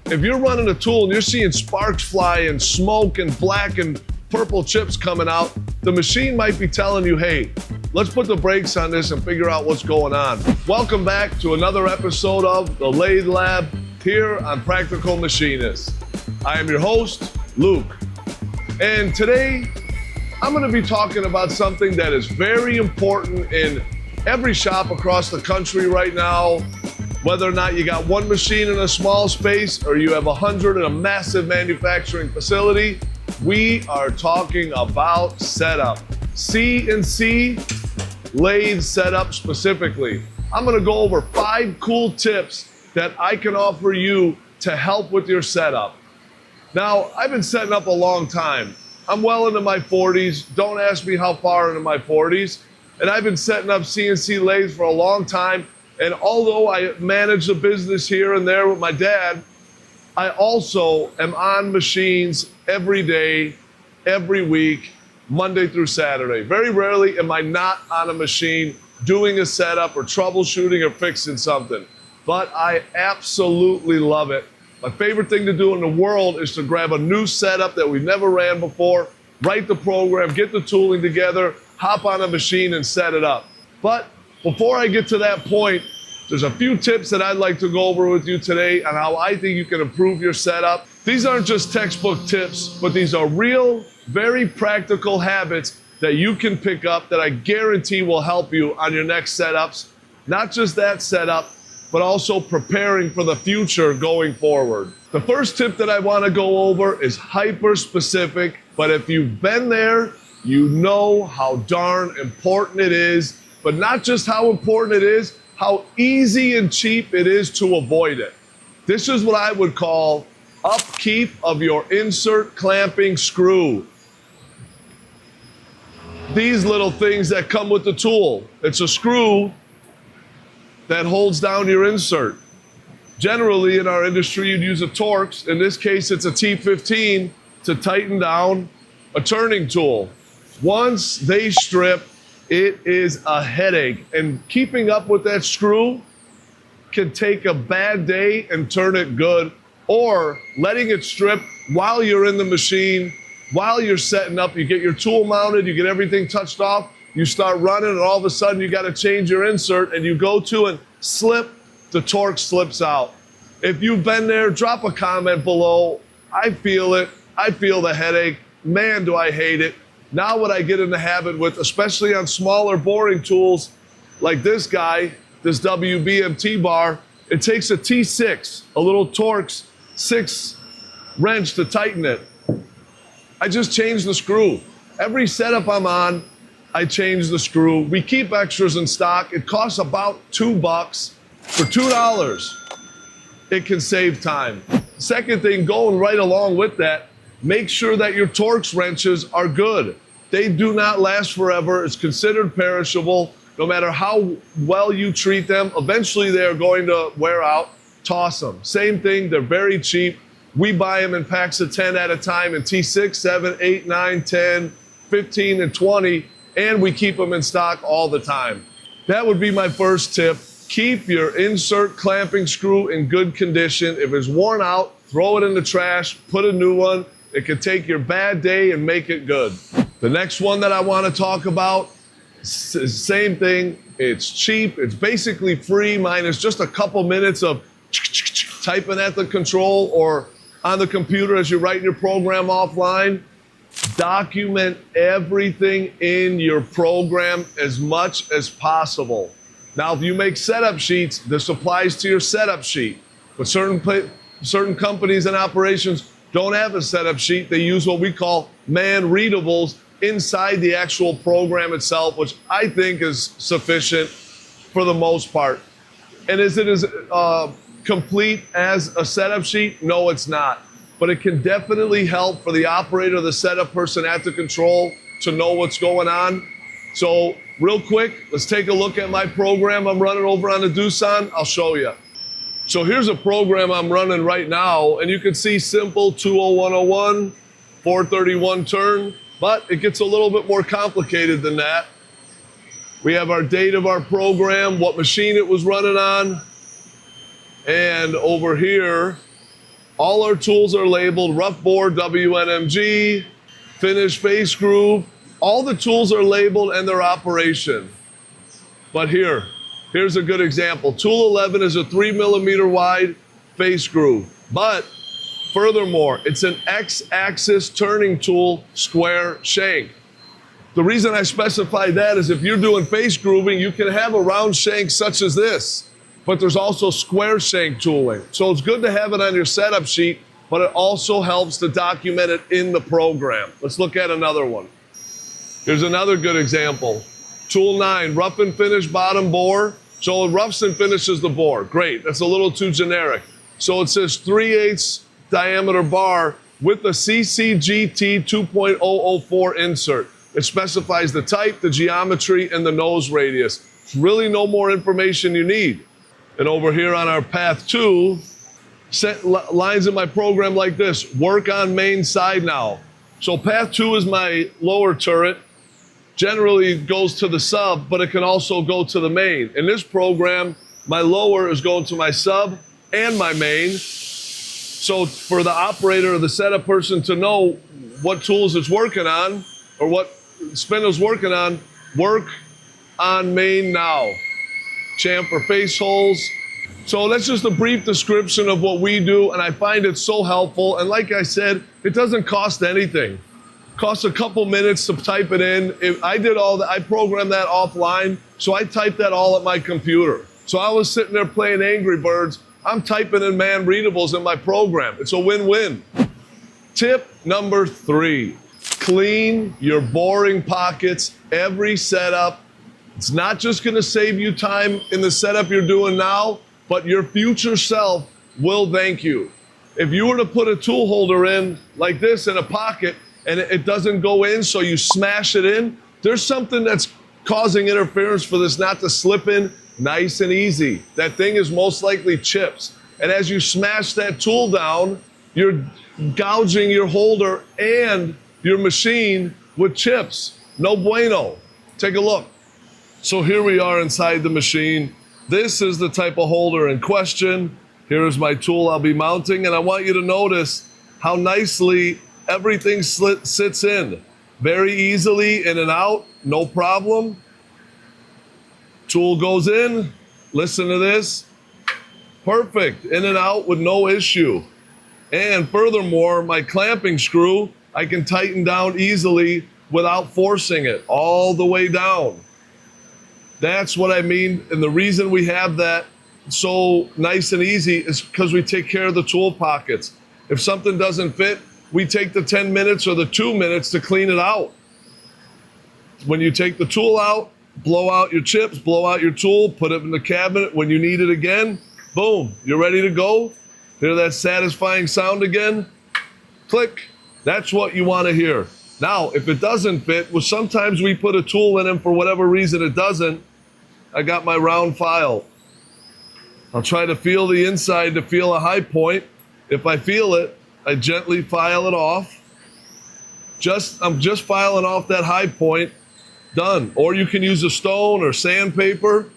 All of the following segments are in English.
If you're running a tool and you're seeing sparks fly and smoke and black and purple chips coming out, the machine might be telling you, hey, let's put the brakes on this and figure out what's going on. Welcome back to another episode of the Lathe Lab here on Practical Machinist. I am your host, Luke. And today, I'm going to be talking about something that is very important in every shop across the country right now. Whether or not you got one machine in a small space or you have 100 in a massive manufacturing facility, we are talking about setup. CNC Lathe setup specifically. I'm going to go over 5 cool tips that I can offer you to help with your setup. Now, I've been setting up a long time. I'm well into my 40s. Don't ask me how far into my 40s. And I've been setting up CNC lathes for a long time. And although I manage a business here and there with my dad, I also am on machines every day, every week, Monday through Saturday. Very rarely am I not on a machine doing a setup or troubleshooting or fixing something. But I absolutely love it. My favorite thing to do in the world is to grab a new setup that we've never ran before, write the program, get the tooling together, hop on a machine and set it up. But before I get to that point, there's a few tips that I'd like to go over with you today on how I think you can improve your setup. These aren't just textbook tips, but these are real, very practical habits that you can pick up that I guarantee will help you on your next setups. Not just that setup, but also preparing for the future going forward. The first tip that I want to go over is hyper specific, but if you've been there, you know how darn important it is, but not just how important it is, how easy and cheap it is to avoid it. This is what I would call upkeep of your insert clamping screw. These little things that come with the tool. It's a screw that holds down your insert. Generally in our industry, you'd use a Torx. In this case, it's a T15 to tighten down a turning tool. Once they strip, it is a headache. And keeping up with that screw can take a bad day and turn it good, or letting it strip while you're in the machine, while you're setting up, you get your tool mounted, you get everything touched off, you start running, and all of a sudden you got to change your insert, and you go to and slip, the Torx slips out. If you've been there, drop a comment below. I feel it. I feel the headache. Man, do I hate it. Now what I get in the habit with, especially on smaller boring tools like this guy, this WBMT bar, it takes a T6, a little Torx 6 wrench to tighten it. I just change the screw. Every setup I'm on, I change the screw. We keep extras in stock. It costs about $2. For $2, it can save time. Second thing, going right along with that, make sure that your Torx wrenches are good. They do not last forever. It's considered perishable. No matter how well you treat them, eventually they are going to wear out. Toss them. Same thing, they're very cheap. We buy them in packs of 10 at a time in T6, 7, 8, 9, 10, 15, and 20, and we keep them in stock all the time. That would be my first tip. Keep your insert clamping screw in good condition. If it's worn out, throw it in the trash, put a new one. It can take your bad day and make it good. The next one that I want to talk about, same thing. It's cheap. It's basically free, minus just a couple minutes of typing at the control or on the computer as you're writing your program offline. Document everything in your program as much as possible. Now, if you make setup sheets, this applies to your setup sheet. But certain companies and operations don't have a setup sheet. They use what we call man-readables inside the actual program itself, which I think is sufficient for the most part. And is it as complete as a setup sheet? No, it's not. But it can definitely help for the operator, the setup person at the control to know what's going on. So real quick, let's take a look at my program I'm running over on the Doosan. I'll show you. So here's a program I'm running right now, and you can see simple 20101, 431 turn, but it gets a little bit more complicated than that. We have our date of our program, what machine it was running on, and over here All our tools are labeled rough bore WNMG, finish face groove. All the tools are labeled and their operation. But here's a good example. Tool 11 is a 3mm wide face groove. But furthermore, it's an X-axis turning tool, square shank. The reason I specify that is if you're doing face grooving, you can have a round shank such as this, but there's also square shank tooling. So it's good to have it on your setup sheet, but it also helps to document it in the program. Let's look at another one. Here's another good example. Tool 9, rough and finish bottom bore. So it roughs and finishes the bore. Great, that's a little too generic. So it says 3/8 diameter bar with the CCGT 2.004 insert. It specifies the type, the geometry, and the nose radius. It's really no more information you need. And over here on our path 2, set lines in my program like this. Work on main side now. So path 2 is my lower turret. Generally it goes to the sub, but it can also go to the main. In this program, my lower is going to my sub and my main. So for the operator or the setup person to know what tools it's working on or what spindle's working on, work on main now. Chamfer face holes. So that's just a brief description of what we do, and I find it so helpful. And like I said, it doesn't cost anything. It costs a couple minutes to type it in. I programmed that offline, so I typed that all at my computer. So I was sitting there playing Angry Birds. I'm typing in man readables in my program. It's a win-win. Tip number 3, clean your boring pockets every setup. It's not just gonna save you time in the setup you're doing now, but your future self will thank you. If you were to put a tool holder in like this in a pocket and it doesn't go in, so you smash it in, there's something that's causing interference for this not to slip in nice and easy. That thing is most likely chips. And as you smash that tool down, you're gouging your holder and your machine with chips. No bueno. Take a look. So here we are inside the machine. This is the type of holder in question. Here's my tool I'll be mounting, and I want you to notice how nicely everything sits in. Very easily in and out, no problem. Tool goes in, listen to this. Perfect, in and out with no issue. And furthermore, my clamping screw, I can tighten down easily without forcing it all the way down. That's what I mean, and the reason we have that so nice and easy is because we take care of the tool pockets. If something doesn't fit, we take the 10 minutes or the 2 minutes to clean it out. When you take the tool out, blow out your chips, blow out your tool, put it in the cabinet. When you need it again, boom, you're ready to go. Hear that satisfying sound again? Click. That's what you want to hear. Now, if it doesn't fit, well, sometimes we put a tool in and for whatever reason it doesn't, I got my round file. I'll try to feel the inside to feel a high point. If I feel it, I gently file it off. I'm just filing off that high point. Done. Or you can use a stone or sandpaper.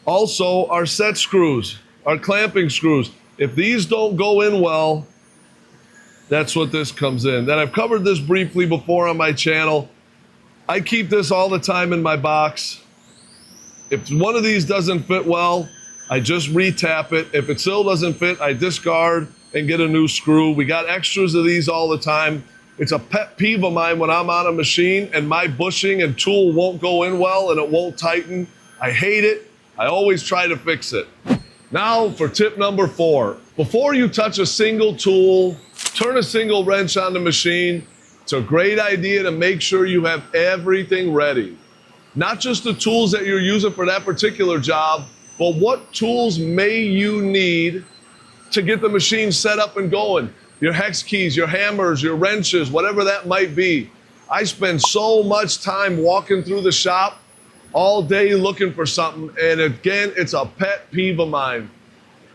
Also, our set screws, our clamping screws. If these don't go in well, that's what this comes in. Then I've covered this briefly before on my channel. I keep this all the time in my box. If one of these doesn't fit well, I just re-tap it. If it still doesn't fit, I discard and get a new screw. We got extras of these all the time. It's a pet peeve of mine when I'm on a machine and my bushing and tool won't go in well and it won't tighten. I hate it. I always try to fix it. Now for tip number 4. Before you touch a single tool, turn a single wrench on the machine, it's a great idea to make sure you have everything ready. Not just the tools that you're using for that particular job, but what tools may you need to get the machine set up and going. Your hex keys, your hammers, your wrenches, whatever that might be. I spend so much time walking through the shop all day looking for something, and again, it's a pet peeve of mine.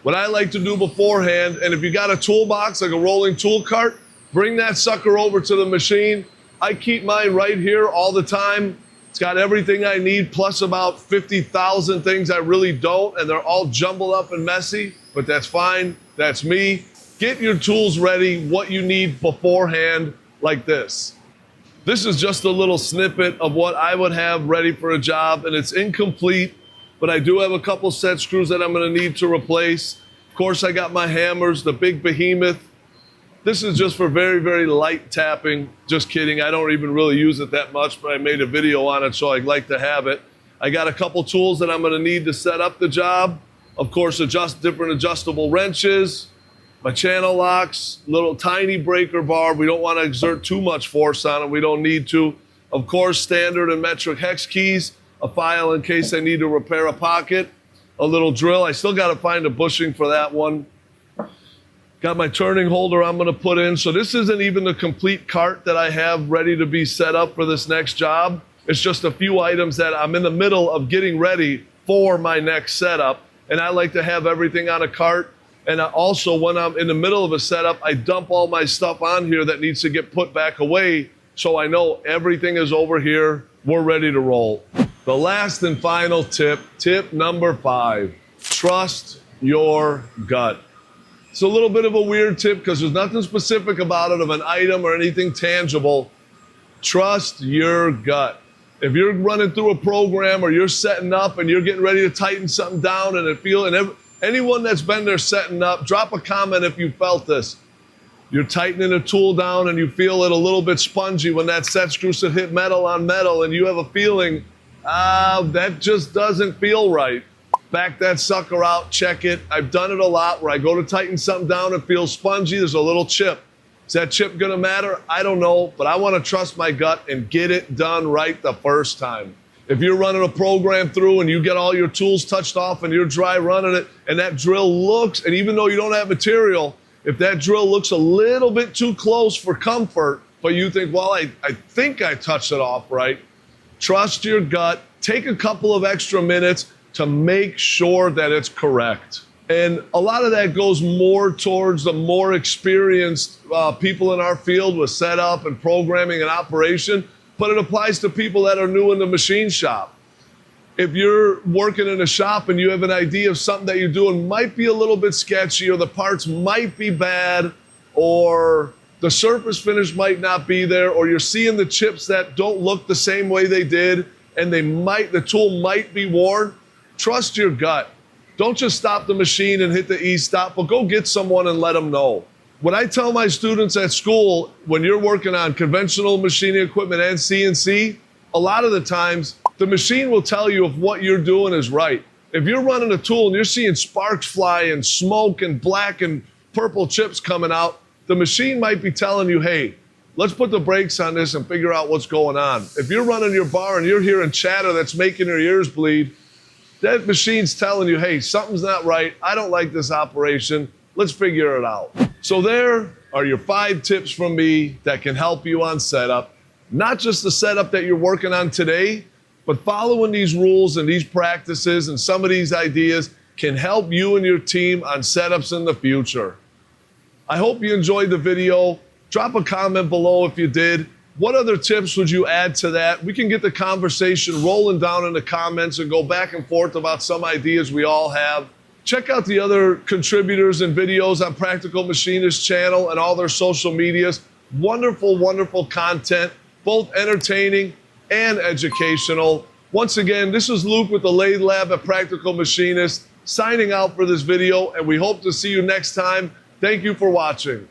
What I like to do beforehand, and if you got a toolbox, like a rolling tool cart, bring that sucker over to the machine. I keep mine right here all the time. It's got everything I need, plus about 50,000 things I really don't, and they're all jumbled up and messy, but that's fine, that's me. Get your tools ready, what you need beforehand, like this. This is just a little snippet of what I would have ready for a job, and it's incomplete, but I do have a couple set screws that I'm gonna need to replace. Of course, I got my hammers, the big behemoth. This is just for very, very light tapping. Just kidding, I don't even really use it that much, but I made a video on it, so I'd like to have it. I got a couple tools that I'm gonna need to set up the job. Of course, different adjustable wrenches, my channel locks, little tiny breaker bar. We don't want to exert too much force on it. We don't need to. Of course, standard and metric hex keys, a file in case I need to repair a pocket, a little drill. I still got to find a bushing for that one. Got my turning holder I'm going to put in. So this isn't even the complete cart that I have ready to be set up for this next job. It's just a few items that I'm in the middle of getting ready for my next setup. And I like to have everything on a cart. And also, when I'm in the middle of a setup, I dump all my stuff on here that needs to get put back away, so I know everything is over here. We're ready to roll. The last and final tip, tip number 5, trust your gut. It's a little bit of a weird tip because there's nothing specific about it of an item or anything tangible. Trust your gut. If you're running through a program or you're setting up and you're getting ready to tighten something down and anyone that's been there setting up, drop a comment if you felt this. You're tightening a tool down and you feel it a little bit spongy when that set screw should hit metal on metal and you have a feeling, that just doesn't feel right. Back that sucker out, check it. I've done it a lot where I go to tighten something down and feels spongy, there's a little chip. Is that chip gonna matter? I don't know, but I wanna trust my gut and get it done right the first time. If you're running a program through and you get all your tools touched off and you're dry running it and that drill looks, and even though you don't have material, if that drill looks a little bit too close for comfort, but you think, well, I think I touched it off right, trust your gut, take a couple of extra minutes to make sure that it's correct. And a lot of that goes more towards the more experienced people in our field with setup and programming and operation, but it applies to people that are new in the machine shop. If you're working in a shop and you have an idea of something that you're doing might be a little bit sketchy, or the parts might be bad, or the surface finish might not be there, or you're seeing the chips that don't look the same way they did, and the tool might be worn, trust your gut. Don't just stop the machine and hit the E-stop, but go get someone and let them know. What I tell my students at school, when you're working on conventional machining equipment and CNC, a lot of the times, the machine will tell you if what you're doing is right. If you're running a tool and you're seeing sparks fly and smoke and black and purple chips coming out, the machine might be telling you, hey, let's put the brakes on this and figure out what's going on. If you're running your bar and you're hearing chatter that's making your ears bleed, that machine's telling you, hey, something's not right. I don't like this operation. Let's figure it out. So there are your 5 tips from me that can help you on setup. Not just the setup that you're working on today, but following these rules and these practices and some of these ideas can help you and your team on setups in the future. I hope you enjoyed the video. Drop a comment below if you did. What other tips would you add to that? We can get the conversation rolling down in the comments and go back and forth about some ideas we all have. Check out the other contributors and videos on Practical Machinist channel and all their social medias. Wonderful, wonderful content, both entertaining and educational. Once again, this is Luke with the Lathe Lab at Practical Machinist, signing out for this video, and we hope to see you next time. Thank you for watching.